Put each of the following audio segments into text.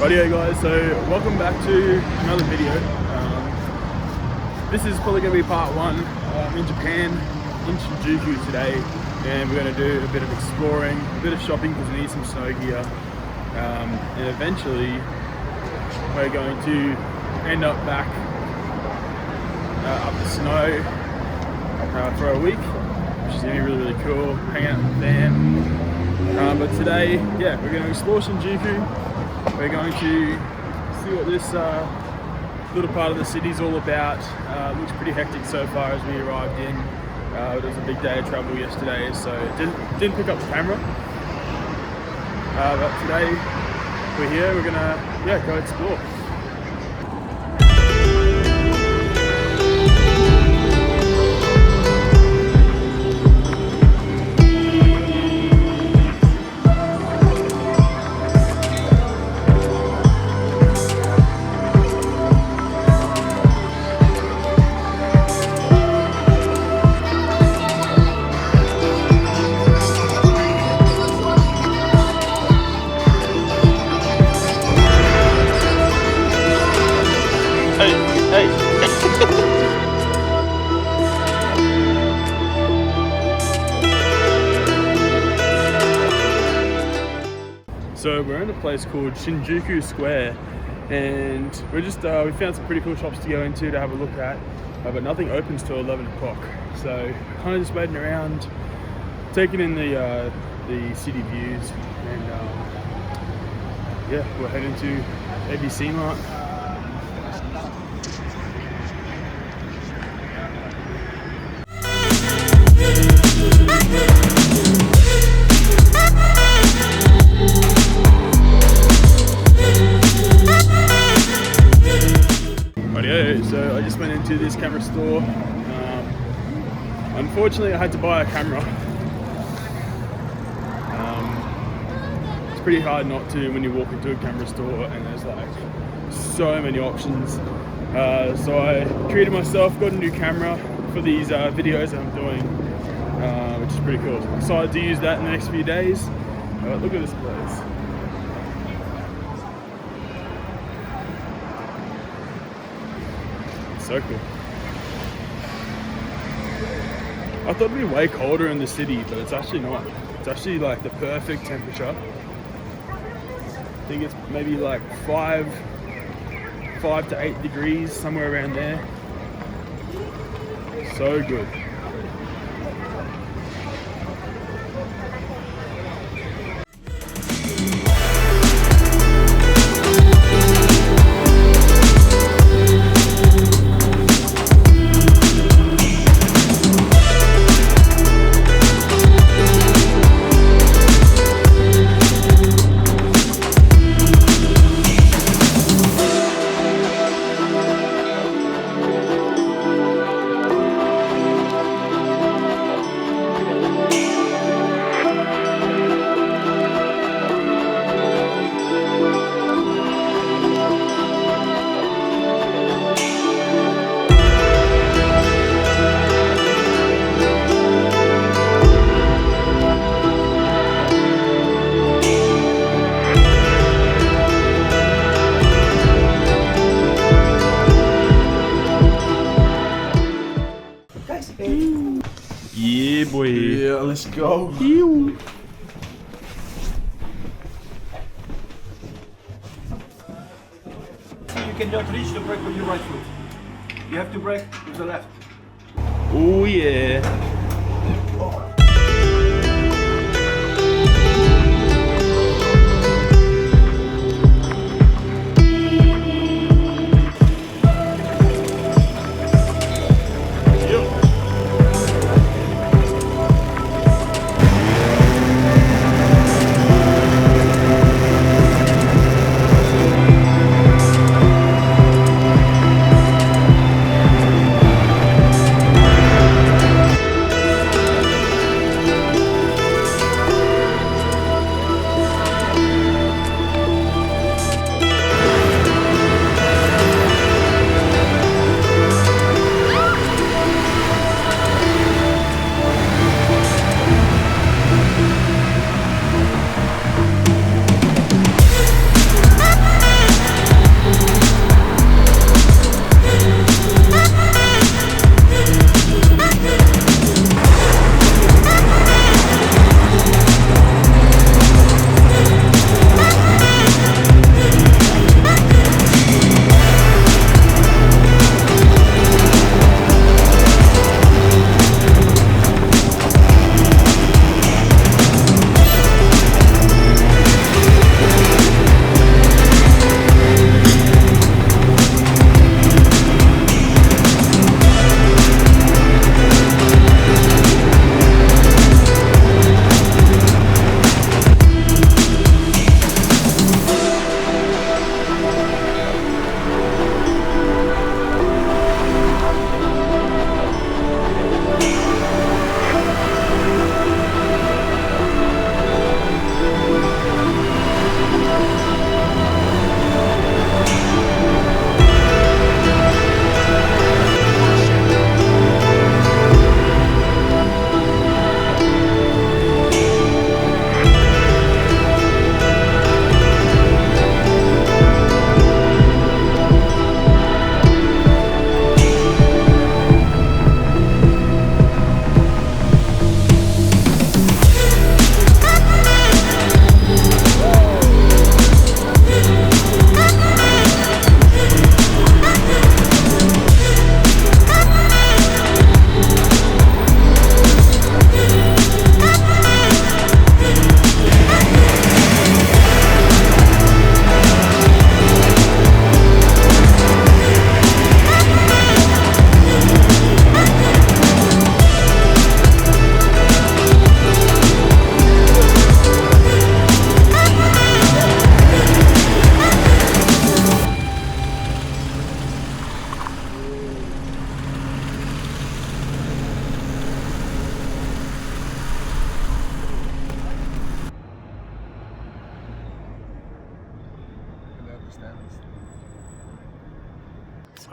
Rightio guys, so welcome back to another video. This is probably going to be part one. I'm in Japan, in Shinjuku today, and we're going to do a bit of exploring, a bit of shopping because we need some snow gear, and eventually we're going to end up back up the snow for a week, which is going to be really cool, hang out in the van. But today, yeah, we're going to explore Shinjuku. We're going to see what this little part of the city is all about. Looks pretty hectic so far as we arrived in. It was a big day of travel yesterday, so didn't pick up the camera. But today we're here. We're gonna go explore. So we're in a place called Shinjuku Square, and we're just we found some pretty cool shops to go into to have a look at, but nothing opens till 11 o'clock. So kind of just waiting around, taking in the city views, and yeah, we're heading to ABC Mart. So I just went into this camera store. Unfortunately, I had to buy a camera. It's pretty hard not to when you walk into a camera store and there's like so many options. So I treated myself, got a new camera for these videos that I'm doing, which is pretty cool. Excited to use that in the next few days. Look at this place. So cool. I thought it'd be way colder in the city, but it's actually not. It's actually like the perfect temperature. I think it's maybe like 5 to 8 degrees, somewhere around there. So good. Yeah, boy. Yeah, let's go. Ew. You cannot reach the brake with your right foot. You have to brake with the left. Oh yeah.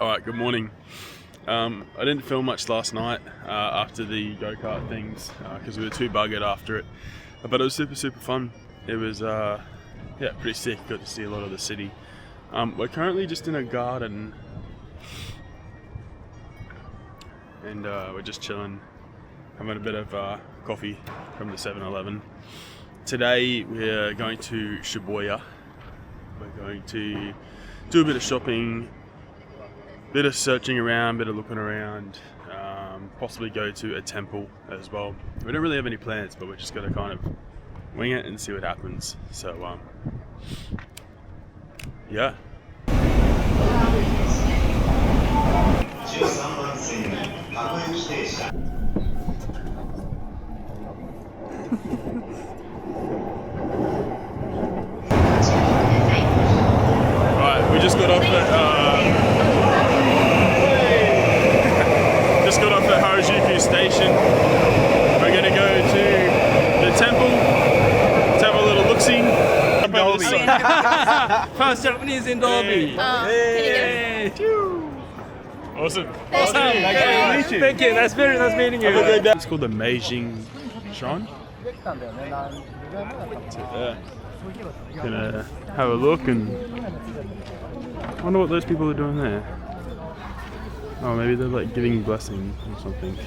Alright, good morning. I didn't film much last night after the go-kart things because we were too buggered after it, but it was super fun. It was yeah, pretty sick. Got to see a lot of the city. We're currently just in a garden and we're just chilling, having a bit of coffee from the 7-Eleven. Today we're going to Shibuya. We're going to do a bit of shopping, bit of searching around, bit of looking around, possibly go to a temple as well. We don't really have any plans, but we're just going to kind of wing it and see what happens. So yeah. Right, we just got off at Harajuku station. We're going to go to the temple, let's have a little look-see. First Japanese in Dolby. Hey. Awesome. Thank you. That's very nice meeting you. It's called the Meijing Shrine. Gonna have a look and wonder what those people are doing there. Oh, maybe they're like giving blessing or something.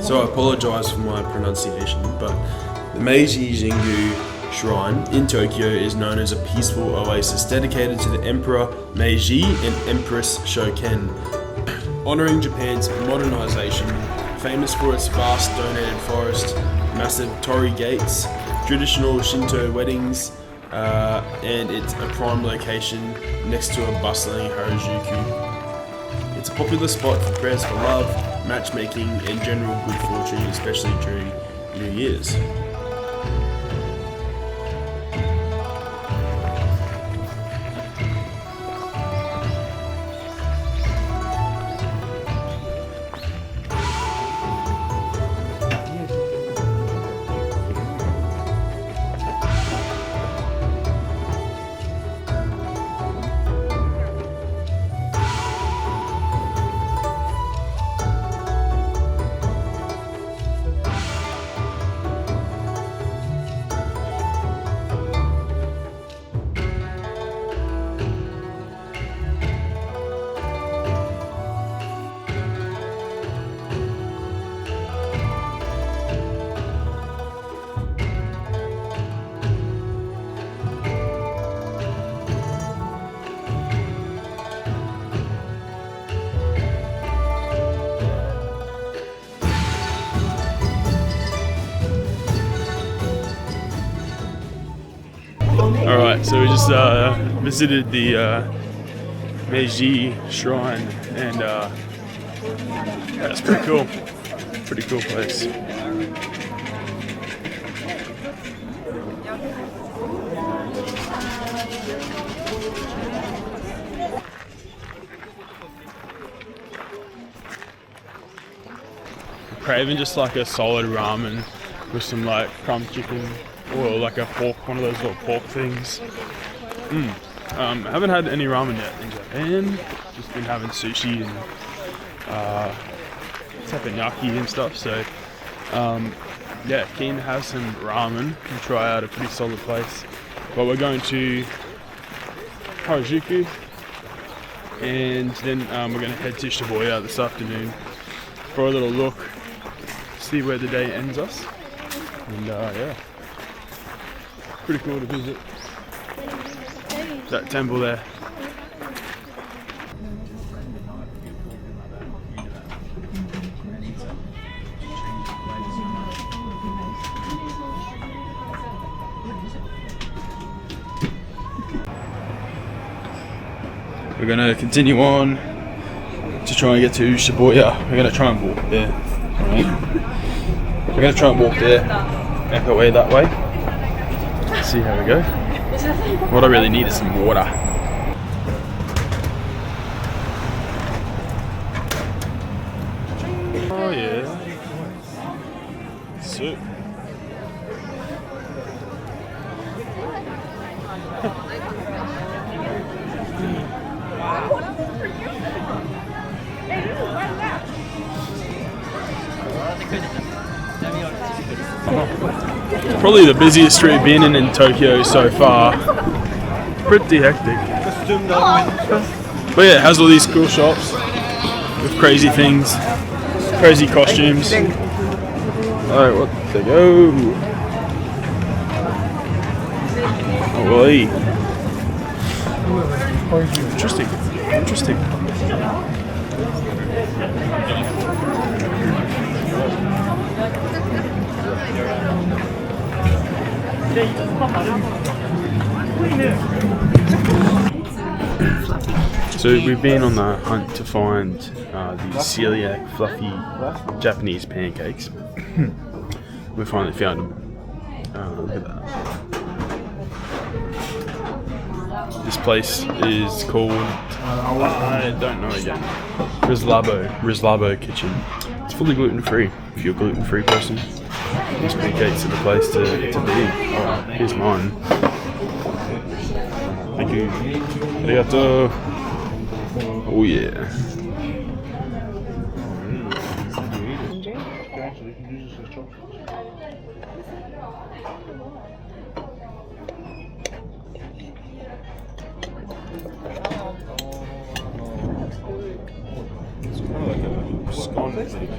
So I apologise for my pronunciation, but the Meiji Jingu Shrine in Tokyo is known as a peaceful oasis dedicated to the Emperor Meiji and Empress Shoken, honouring Japan's modernisation, famous for its vast donated forest, massive torii gates, traditional Shinto weddings, and it's a prime location next to a bustling Harajuku. It's a popular spot for prayers for love, matchmaking and general good fortune, especially during New Year's. Alright, so we just visited the Meiji Shrine and that's pretty cool. Pretty cool place. Craving just like a solid ramen with some like crumb chicken or like a pork, one of those little pork things. I haven't had any ramen yet in Japan. Just been having sushi and teppanyaki and stuff. So yeah, keen to have some ramen and try out a pretty solid place. But we're going to Harajuku and then we're going to head to Shibuya this afternoon for a little look, see where the day ends us. And yeah, pretty cool to visit that temple there. We're gonna continue on to try and get to Shibuya. We're gonna try and walk there. Alright. We're gonna try and walk there, make our way that way. Let's see how we go. What I really need is some water. Oh yeah. Sick. Probably the busiest street we've been in Tokyo so far. Pretty hectic. But yeah, it has all these cool shops with crazy things, crazy costumes. Alright, what the go? Oh, boy. Interesting. Interesting. So we've been on the hunt to find these celiac fluffy Japanese pancakes. We finally found them. Look at that. This place is called, I don't know again, Rizlabo Kitchen. It's fully gluten free. If you're a gluten free person, these pancakes are the place to be. Alright, here's mine. Thank you. Arigato. Oh yeah. It's kind of like a scone pancake.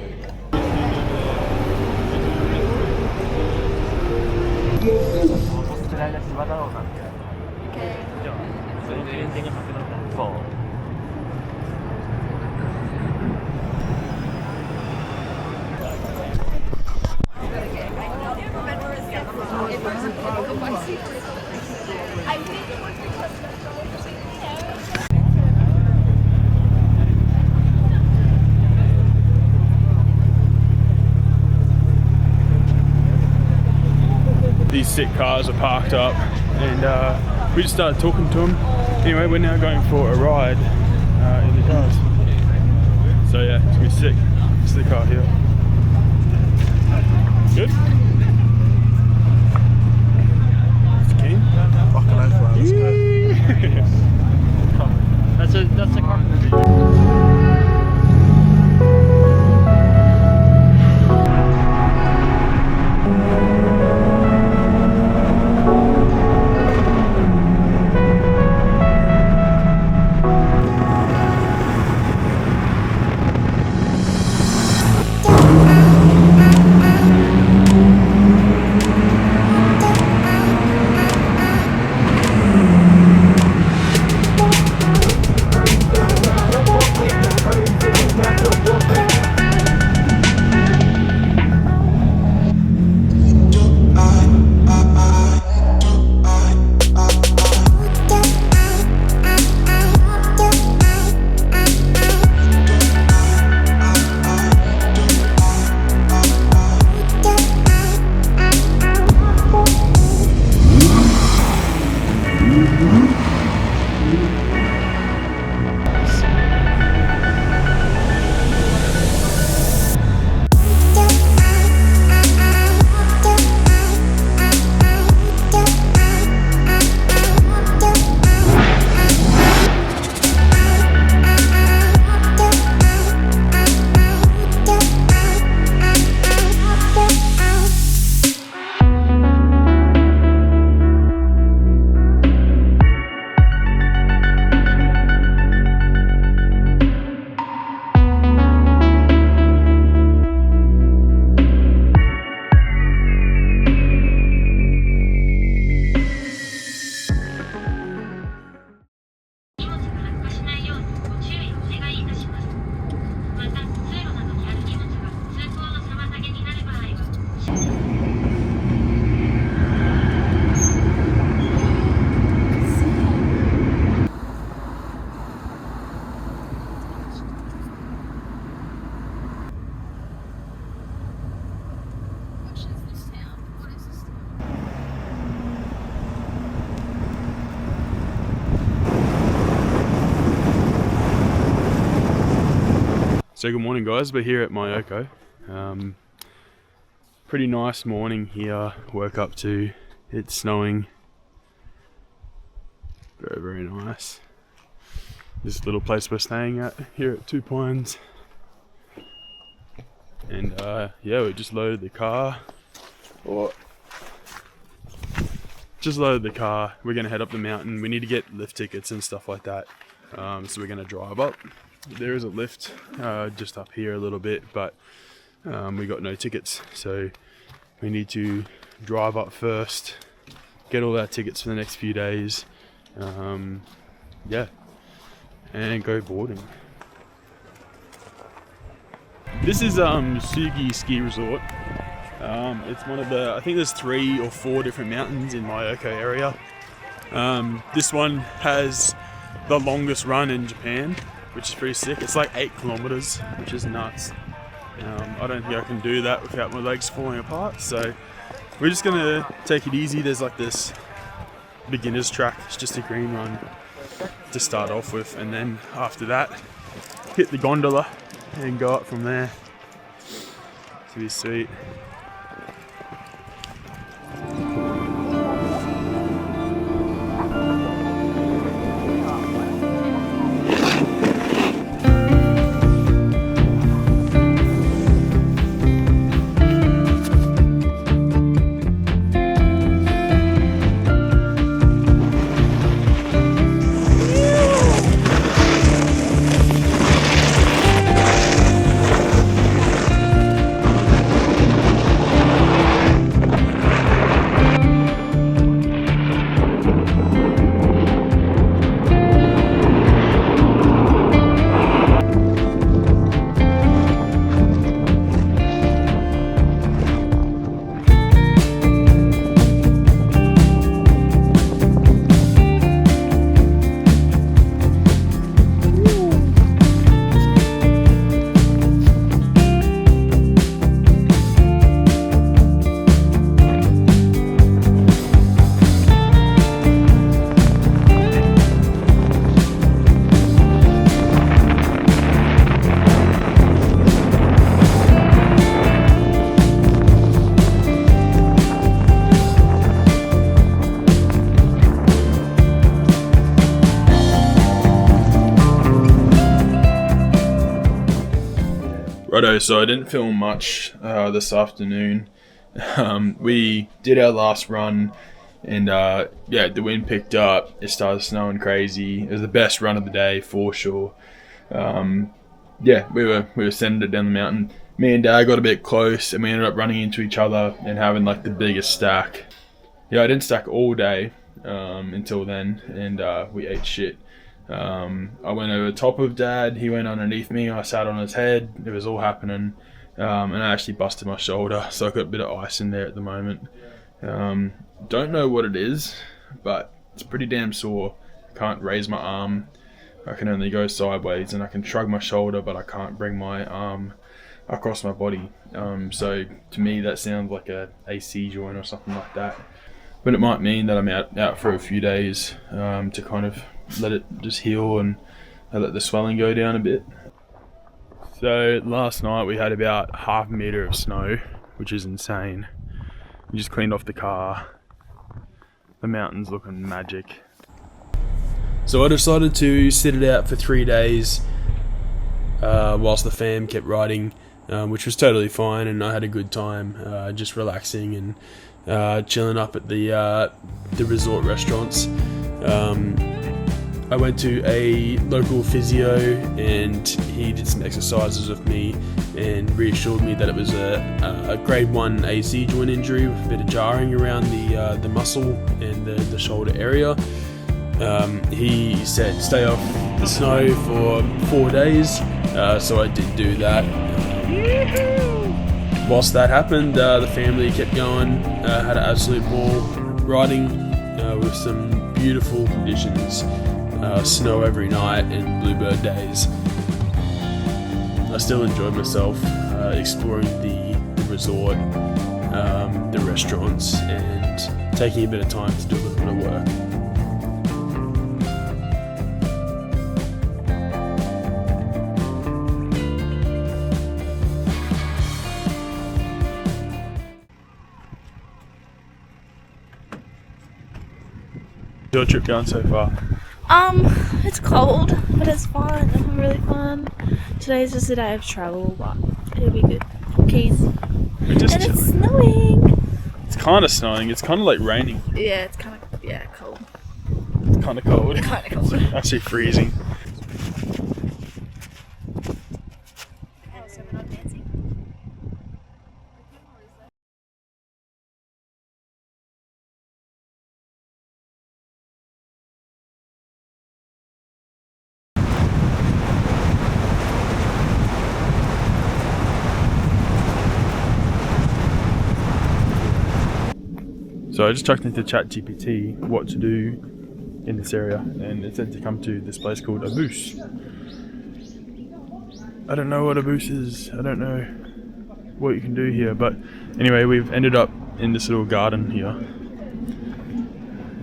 These sick cars are parked up, and we just started talking to them. Anyway, we're now going for a ride in the cars. So yeah, it's gonna be sick. Sick car here. Good. Keen? Fucking hell, let's go. That's a car. So good morning guys, we're here at Myoko. Pretty nice morning here, woke up to it snowing Very, very nice. This little place we're staying at here at Two Pines. And yeah, we just loaded the car. We're gonna head up the mountain. We need to get lift tickets and stuff like that. So we're gonna drive up. There is a lift just up here a little bit, but we got no tickets. So we need to drive up first, get all our tickets for the next few days. Yeah, and go boarding. This is Sugi Ski Resort. It's one of the, I think there's 3 or 4 different mountains in Myoko area. This one has the longest run in Japan, which is pretty sick. It's like 8 kilometers, which is nuts. I don't think I can do that without my legs falling apart, so we're just gonna take it easy. There's like this beginner's track, it's just a green run to start off with, and then after that hit the gondola and go up from there. It's gonna be sweet. Righto, so I didn't film much this afternoon. We did our last run, and yeah, the wind picked up. It started snowing crazy. It was the best run of the day for sure. Yeah, we were sending it down the mountain. Me and Dad got a bit close, and we ended up running into each other and having like the biggest stack. Yeah, I didn't stack all day until then, and we ate shit. I went over the top of Dad, he went underneath me, I sat on his head, it was all happening, and I actually busted my shoulder, so I've got a bit of ice in there at the moment. Don't know what it is, but it's pretty damn sore. I can't raise my arm, I can only go sideways, and I can shrug my shoulder, but I can't bring my arm across my body. So to me that sounds like a AC joint or something like that, but it might mean that I'm out for a few days to kind of let it just heal and let the swelling go down a bit. So last night we had about half a meter of snow, which is insane. We just cleaned off the car. The mountain's looking magic. So I decided to sit it out for 3 days whilst the fam kept riding, which was totally fine, and I had a good time just relaxing and chilling up at the resort restaurants. I went to a local physio and he did some exercises with me and reassured me that it was a grade 1 AC joint injury with a bit of jarring around the muscle and the shoulder area. He said stay off the snow for 4 days, so I did do that. Whilst that happened, the family kept going, had an absolute ball riding with some beautiful conditions. Snow every night and bluebird days. I still enjoyed myself exploring the resort, the restaurants, and taking a bit of time to do a little bit of work. Your trip going so far? It's cold, but it's fun. Really fun. Today's just a day of travel, but it'll be good. Keys. We're just And it's chilling. snowing. It's kind of snowing. It's kind of like raining. Yeah, it's kind of cold. It's kind of cold. Kind of cold. Actually freezing. Oh, so we're not dancing. So I just chucked into ChatGPT what to do in this area, and it said to come to this place called Abus. I don't know what Abus is. I don't know what you can do here, but anyway, we've ended up in this little garden here,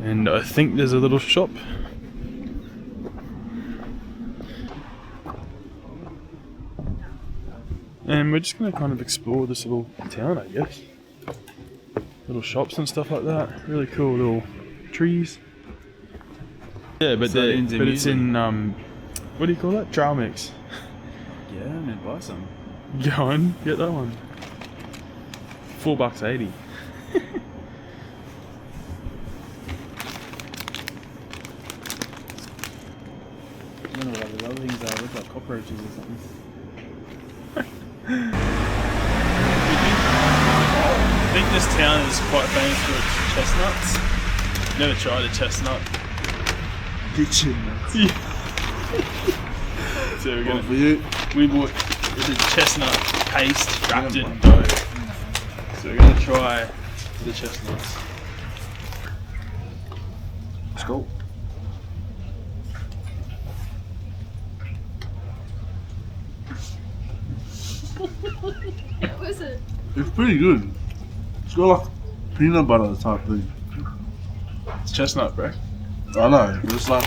and I think there's a little shop. And we're just gonna kind of explore this little town, I guess. Little shops and stuff like that. Really cool little trees. Yeah, but, So in the it's music. in what do you call that? Trail mix. Yeah, I'm gonna buy some. Go on, get that one. $4.80. I don't know what other things are. Look like cockroaches or something. I think this town is quite famous for its chestnuts. Never tried a chestnut. So we're gonna, For you. we bought the chestnut paste wrapped in dough. So we're gonna try the chestnuts. Let's go. How was it? It's pretty good. It's got like peanut butter type thing. It's chestnut, bro. I know, but it's like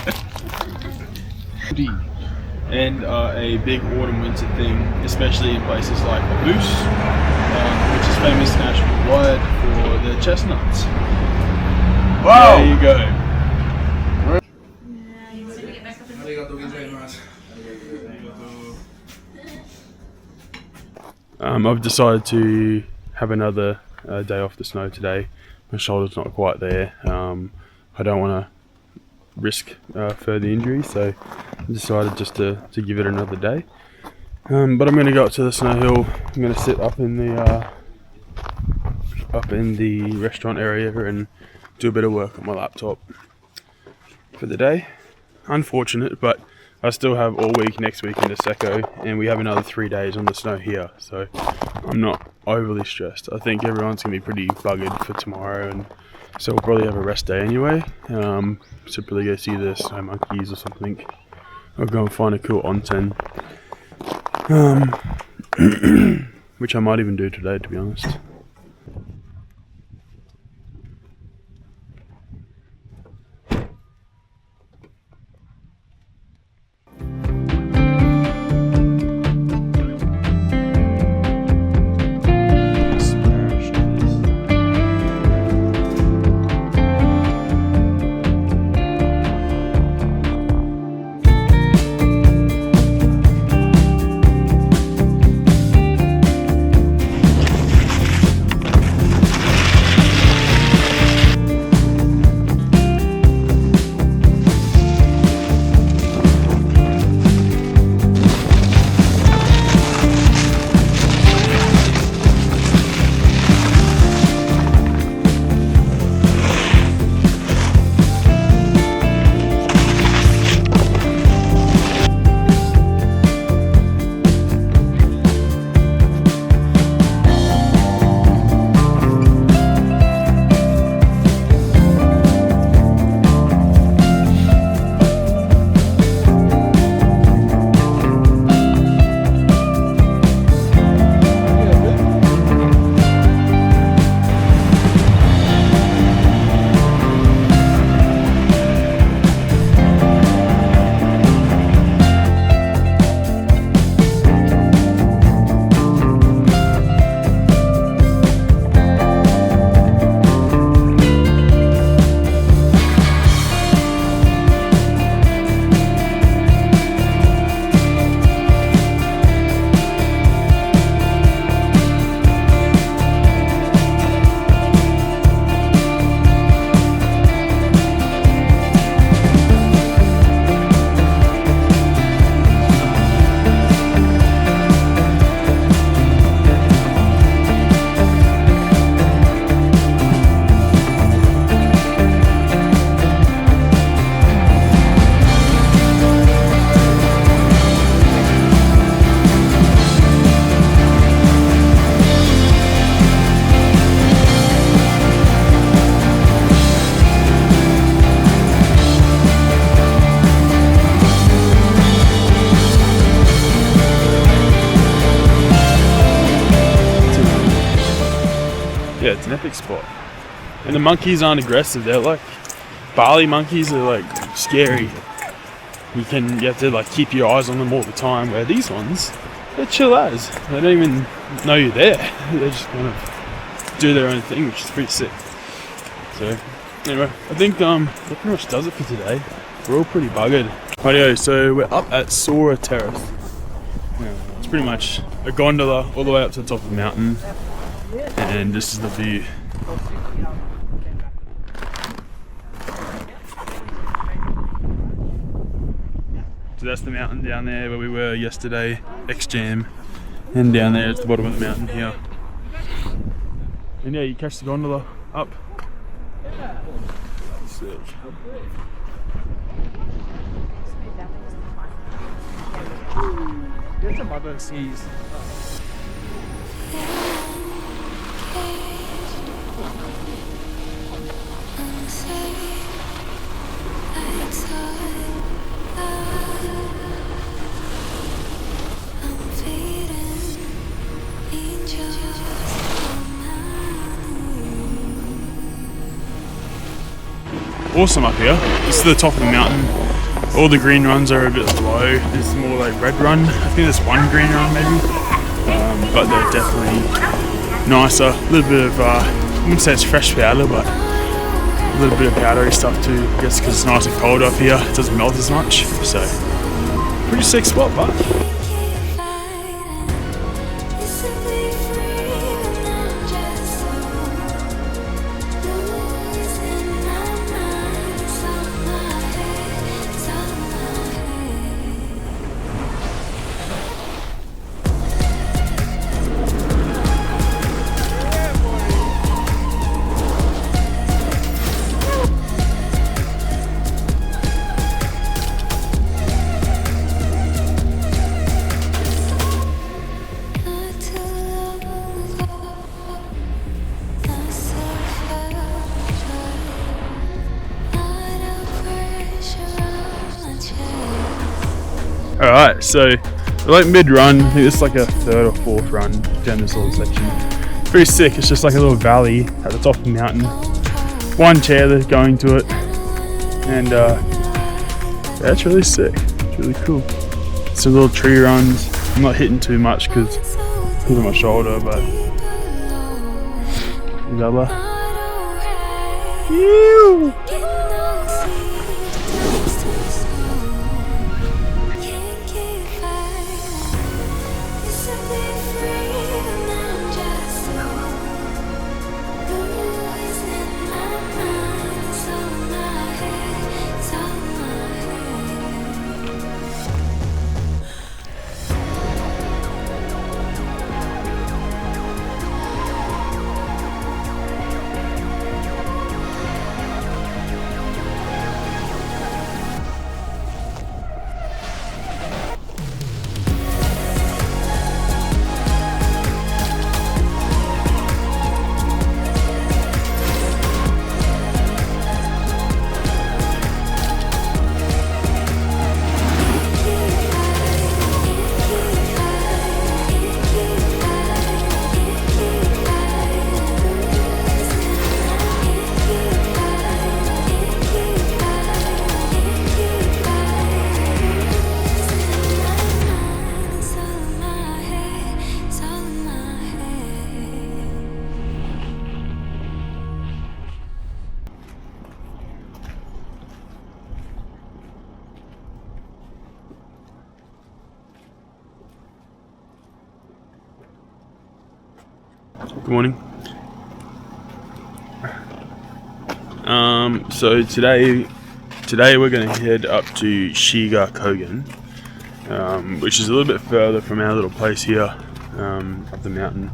And a big autumn winter thing, especially in places like Abus, which is famous nationwide for the chestnuts. wow. There you go. I've decided to have another day off the snow today. My shoulder's not quite there. I don't want to risk further injury, so I decided just to give it another day. But I'm going to go up to the snow hill. I'm going to sit up in the restaurant area and do a bit of work on my laptop for the day. Unfortunate, but I still have all week next week in Niseko, and we have another 3 days on the snow here, so I'm not overly stressed. I think everyone's going to be pretty buggered for tomorrow, and so we'll probably have a rest day anyway. So probably go see the snow monkeys or something. I'll go and find a cool onsen, which I might even do today, to be honest. perfect spot. And the monkeys aren't aggressive. They're like Bali monkeys are like scary. You have to like keep your eyes on them all the time. Where these ones, they're chill as. They don't even know you're there. They just kind of do their own thing, which is pretty sick. So anyway, I think that pretty much does it for today. We're all pretty buggered. Rightio, so we're up at Sora Terrace. It's pretty much a gondola all the way up to the top of the mountain, and this is the view. So that's the mountain down there where we were yesterday, X-Jam, and down there is the bottom of the mountain here. And yeah, you catch the gondola up. Sick. Get some other seas. Awesome up here. This is the top of the mountain. All the green runs are a bit low. There's more like red run. I think there's one green run maybe, but they're definitely nicer. A little bit of, I wouldn't say it's fresh powder, but a little bit of powdery stuff too. I guess because it's nice and cold up here, it doesn't melt as much. So pretty sick spot, but. Alright, so we're like mid-run. I think it's like a third or fourth run down this little section. Pretty sick. It's just like a little valley at the top of the mountain. One chair that's going to it, and yeah, it's really sick. It's really cool. Some little tree runs. I'm not hitting too much because of my shoulder, but Isabella. Ew. Good morning. So today we're going to head up to Shiga Kogen, which is a little bit further from our little place here up the mountain.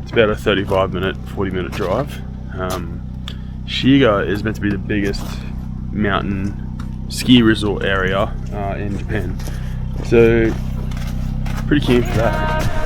It's about a 35-minute, 40-minute drive. Shiga is meant to be the biggest mountain ski resort area in Japan, so pretty keen for that.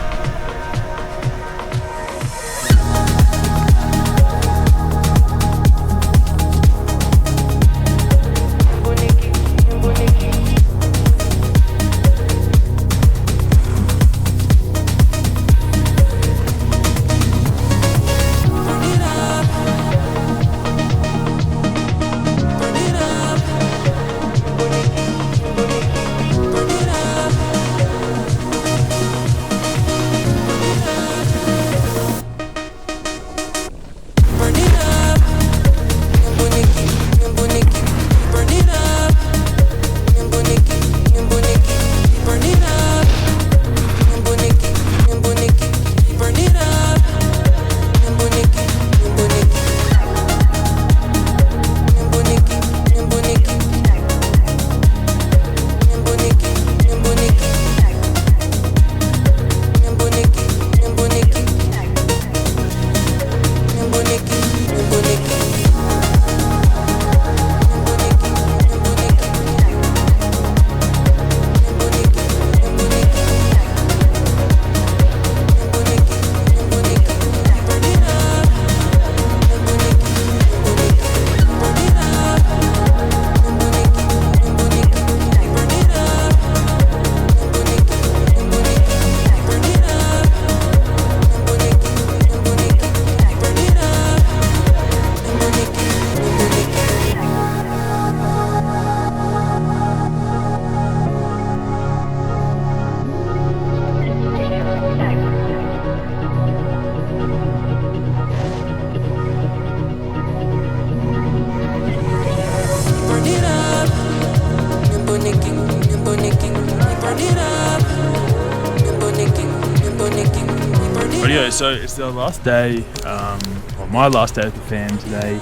so it's the last day, well, my last day at the fan today.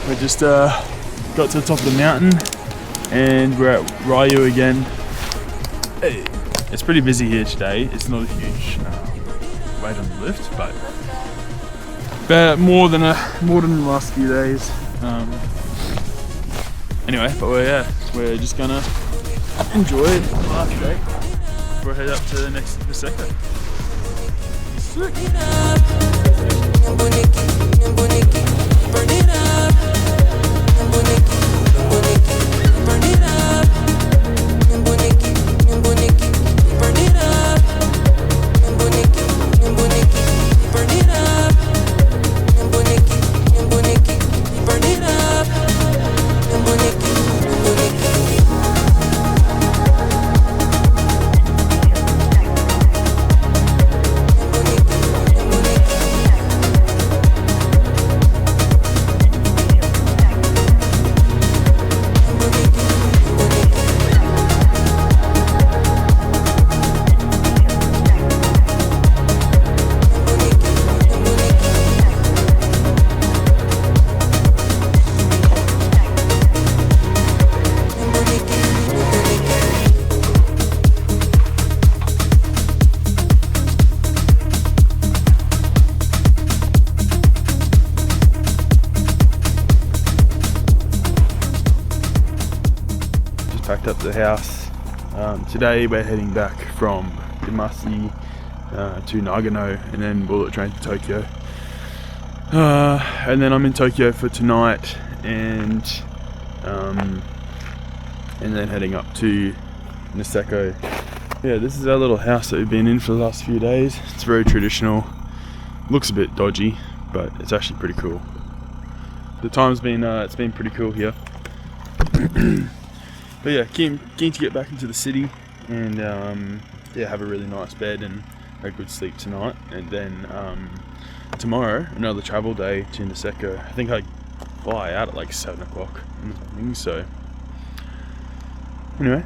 We just got to the top of the mountain and we're at Ryu again. Hey, it's pretty busy here today. It's not a huge weight on the lift, but more than the last few days. Anyway, but we're just gonna enjoy the last day before we head up to the next Niseko. Sick. Packed up the house. Today we're heading back from Dimasi to Nagano and then bullet train to Tokyo. And then I'm in Tokyo for tonight and then heading up to Niseko. Yeah, this is our little house that we've been in for the last few days. It's very traditional. Looks a bit dodgy, but it's actually pretty cool. The time's been it's been pretty cool here. But yeah, keen to get back into the city and yeah, have a really nice bed and a good sleep tonight. And then tomorrow, another travel day to Niseko. I think I fly out at like 7 o'clock in the morning, so anyway,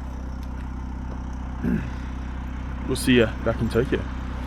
we'll see you back in Tokyo.